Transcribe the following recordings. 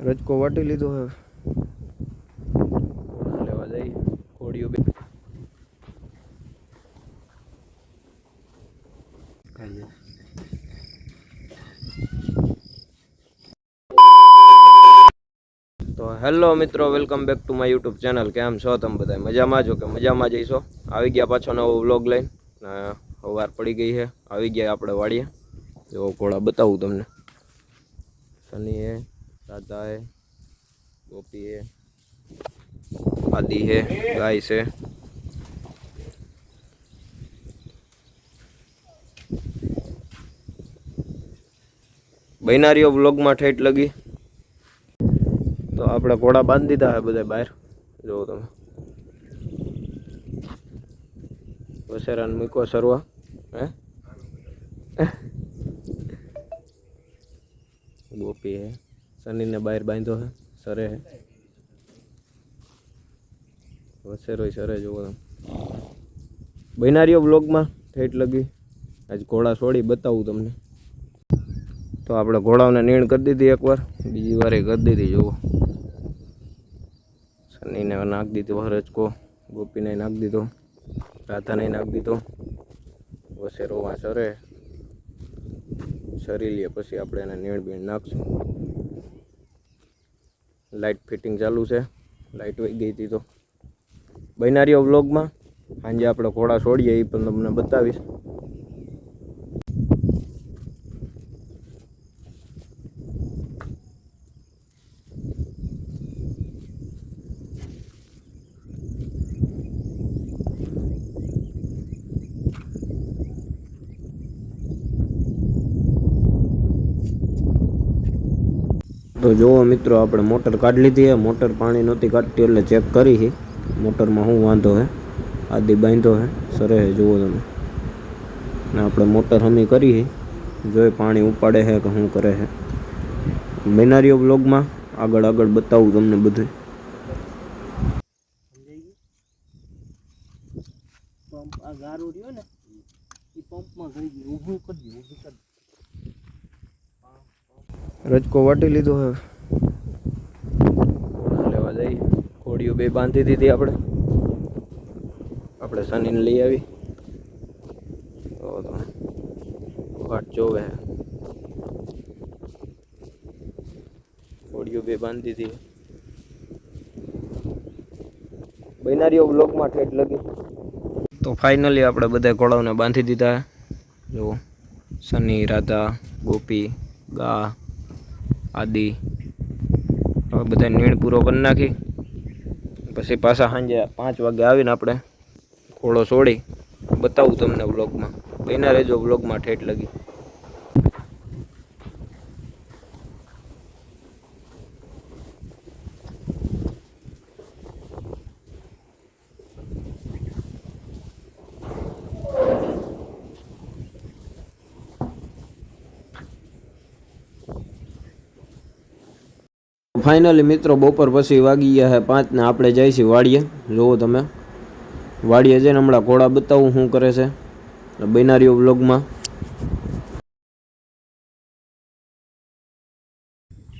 રજકો વાટી લીધો હવે લેવા જઈએ કોળીઓ બે તો હેલો મિત્રો, welcome back to my YouTube channel. કેમ છો તમે બધા? મજામાં છો કે મજામાં જઈશો? આવી ગયા પાછો નવો વ્લોગ લઈને. સવાર પડી ગઈ છે, આવી ગયા આપણે વાડીએ. જો ઘોડા બતાવું તમને. સની હે, રાધા હે, ગોપી હે, આદि હે, ગાય છે. બૈનારીઓ વ્લોગમાં ઠેઠ લગી તો આપણે ઘોડા બાંધી દીધા હે બધા બહાર. જોવો તમે વસેરાને મૂકો સરવા. હે ગોપી હે, સનીને બહાર બાંધ્યો હે, સરે હે, વસેરો સરે. જોવો તમે બૈનારીઓ વ્લોગમાં ઠેઠ લગી. આજ ઘોડા છોડી બતાવું તમને. તો આપણે ઘોડાઓને નીણ કરી દીધી એકવાર, બીજી વાર કરી દીધી. જુઓ સનીને નાખી દીધો રજકો, ગોપીને નાખી દીધો, રાધાને નાખી દીધો. વસેરો સરે સરી લે પછી આપણે એને નીણ બીણ નાખશું. લાઇટ ફિટિંગ ચાલુ છે, લાઇટ વહી ગઈ હતી. તો બૈનારીઓ વ્લોગમાં સાંજે આપણે ઘોડા છોડીએ એ પણ તમને બતાવીશ. તો જુઓ મિત્રો, આપણે મોટર કાઢી લીધી છે. મોટર પાણી નહોતી કાઢતી એટલે ચેક કરી છે મોટરમાં શું વાંધો છે. આદિ બાંધો છે, સરે છે. જુઓ તમે, ને આપણે મોટર હમી કરી છે. જોઈ પાણી ઉપાડે છે કે શું કરે છે. બૈનારીઓ બ્લોગમાં આગળ આગળ બતાવું તમને બધું. પંપ આ ગારો રહ્યો ને, એ પંપમાં ગઈ ગયું. ઊભું કરી દઉં, ઊભું કરી. રજકો વાટી લીધો હવે લેવા જઈએ. કોળીઓ બે બાંધી દીધી આપણે સનીને લઈ આવી. તો વાટ જોવે. કોળીઓ બે બાંધી દીધી. બૈનારીઓ બ્લોકમાં ઠેઠ લગી. તો ફાઇનલી આપણે બધા ઘોડાઓને બાંધી દીધા. જો સની, રાધા, ગોપી, ગા, આદિ. હવે બધા નીણ પૂરો કરી નાખી. પછી પાછા સાંજે 5 વાગે આવીને આપણે ઘોડો છોડી બતાવું તમને વ્લોગમાં. બન્યા રહેજો વ્લોગમાં ઠેઠ લગી. ફાઇનલી મિત્રો, બપોર પછી વાગી ગયા છે 5 ને આપણે જઈએ છીએ વાડીએ. જુઓ તમે, વાડીએ જઈને હમણાં ઘોડા બતાવું શું કરે છે બૈનારીઓ વ્લોગમાં.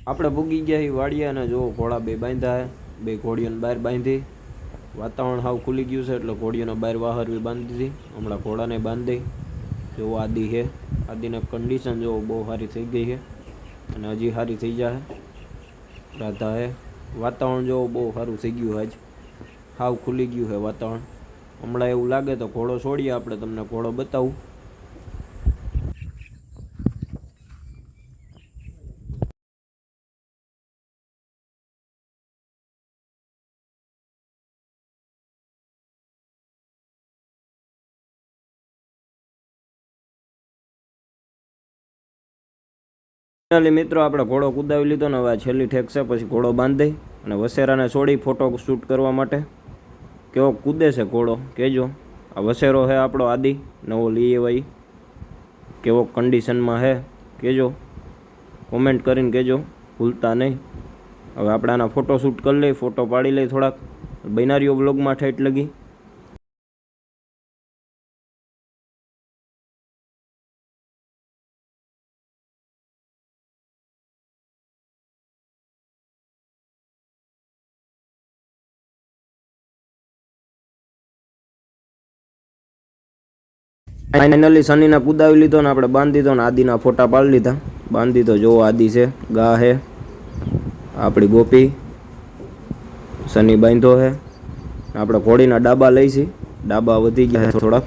આપણે ભૂગી ગયા છીએ વાડીએ અને જુઓ ઘોડા બે બાંધ્યા છે. બે ઘોડીઓને બહાર બાંધી. વાતાવરણ હાવ ખુલી ગયું છે એટલે ઘોડીઓને બહાર વાહરવી બાંધી દીધી. હમણાં ઘોડાને બાંધી. જો આદિ છે, આદિને કન્ડિશન જો બહુ સારી થઈ ગઈ છે અને હજી સારી થઈ જાય. રાધા હે, વાતાવરણ જો બહુ સારું થઈ ગયું. આજ હાવ ખુલી ગયું છે વાતાવરણ. હમણાં એવું લાગે તો ઘોડો છોડીએ આપણે, તમને ઘોડો બતાવું. ફાઇનલી મિત્રો, આપણે ઘોડો કુદાવી લીધો ને હવે છેલ્લી ઠેક છે. પછી ઘોડો બાંધી અને વસેરાને છોડી ફોટો શૂટ કરવા માટે. કેવો કૂદે છે ઘોડો કહેજો. આ વસેરો છે આપણો આદિ, નવો લઈ આવ્યા. કેવો કન્ડિશનમાં છે કહેજો, કોમેન્ટ કરીને કહેજો, ભૂલતા નહીં. હવે આપણે આના ફોટો શૂટ કરી લઈ, ફોટો પાડી લઈ થોડાક. બૈનારીઓ બ્લોગમાં ઠેઠ લગી. ફાઇનલી સનીને કુદાવી લીધો ને આપણે બાંધી દીધો ને આદિના ફોટા પાડી લીધા. બાંધી તો જો આદિ છે, ગા હે આપણી ગોપી, સની બાંધો હે. આપણે ઘોડીના ડાબા લઈશી. ડાબા વધી ગયા છે થોડાક.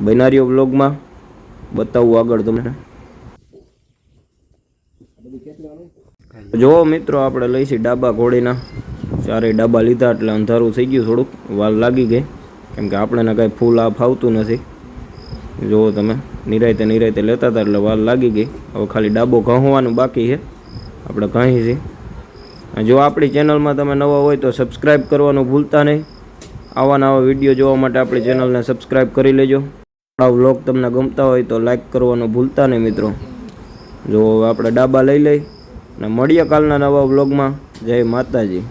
બનારીઓ બ્લોગમાં બતાવું આગળ તમને. જો મિત્રો આપણે લઈશી ડાબા ઘોડીના. ચારેય ડાબા લીધા એટલે અંધારું થઈ ગયું, થોડુંક વાર લાગી ગઈ કેમ કે આપણને કાંઈ ફૂલ આ ફાવતું નથી. જુઓ તમે, નિરાયતે લેતા હતા એટલે વાર લાગી ગઈ. હવે ખાલી ડાબો ઘસવાનું બાકી છે, આપણે ઘસી છીએ. જો આપણી ચેનલમાં તમે નવા હોય તો સબસ્ક્રાઈબ કરવાનું ભૂલતા નહીં. આવા વિડીયો જોવા માટે આપણી ચેનલને સબસ્ક્રાઈબ કરી લેજો. આ વ્લોગ તમને ગમતા હોય તો લાઈક કરવાનું ભૂલતા નહીં મિત્રો. જો આપણે ડાબા લઈ અને મળીએ કાલના નવા વ્લોગમાં. જય માતાજી.